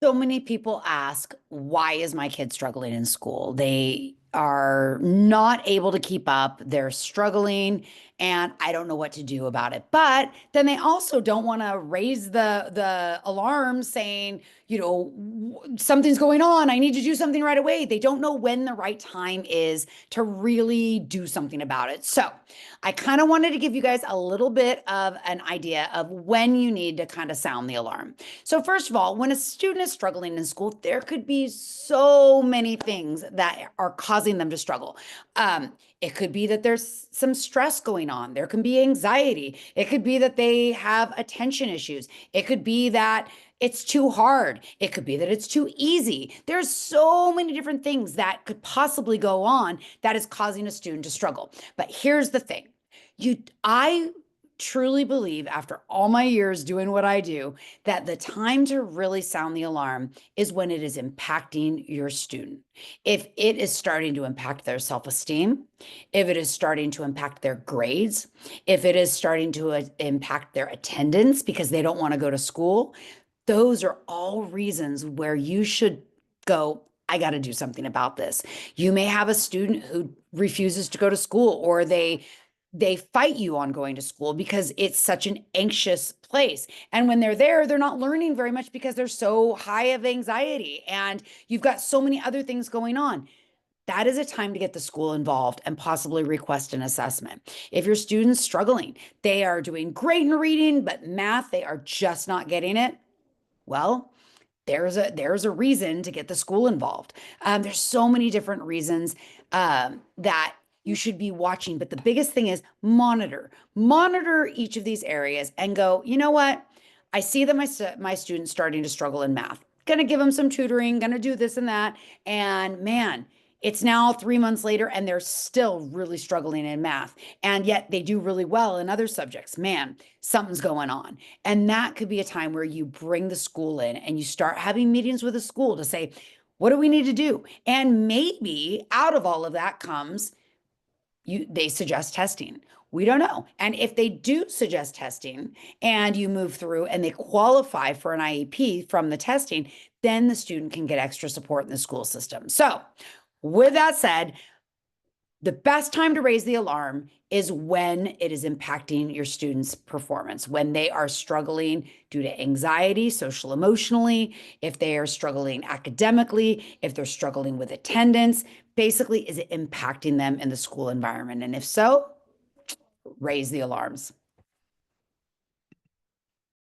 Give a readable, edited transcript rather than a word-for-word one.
So many people ask, why is my kid struggling in school? They are not able to keep up. They're struggling, and I don't know what to do about it. But then they also don't want to raise the alarm saying, something's going on. I need to do something right away. They don't know when the right time is to really do something about it. So, I kind of wanted to give you guys a little bit of an idea of when you need to kind of sound the alarm. So, first of all, when a student is struggling in school, there could be so many things that are causing them to struggle. It could be that there's some stress going on. There can be anxiety. It could be that they have attention issues. It could be that it's too hard. It could be that it's too easy. There's so many different things that could possibly go on that is causing a student to struggle. But here's the thing. I truly believe after all my years doing what I do that the time to really sound the alarm is when it is impacting your student. If it is starting to impact their self-esteem, if it is starting to impact their grades, if it is starting to impact their attendance because they don't want to go to school, those are all reasons where you should go, I got to do something about this. You may have a student who refuses to go to school, or they fight you on going to school because it's such an anxious place. And when they're there, they're not learning very much because they're so high of anxiety and you've got so many other things going on. That is a time to get the school involved and possibly request an assessment. If your student's struggling, they are doing great in reading, but math, they are just not getting it. Well, there's a reason to get the school involved. There's so many different reasons that you should be watching, but the biggest thing is monitor each of these areas and go, you know what? I see that my students starting to struggle in math. Gonna give them some tutoring, gonna do this and that, and man, it's now 3 months later and they're still really struggling in math. And yet they do really well in other subjects. Man, something's going on. And that could be a time where you bring the school in and you start having meetings with the school to say, what do we need to do? And maybe out of all of that comes they suggest testing. We don't know. And if they do suggest testing and you move through and they qualify for an IEP from the testing, then the student can get extra support in the school system. So, with that said, the best time to raise the alarm is when it is impacting your students' performance, when they are struggling due to anxiety, social emotionally, if they are struggling academically, if they're struggling with attendance. Basically, is it impacting them in the school environment? And if so, raise the alarms.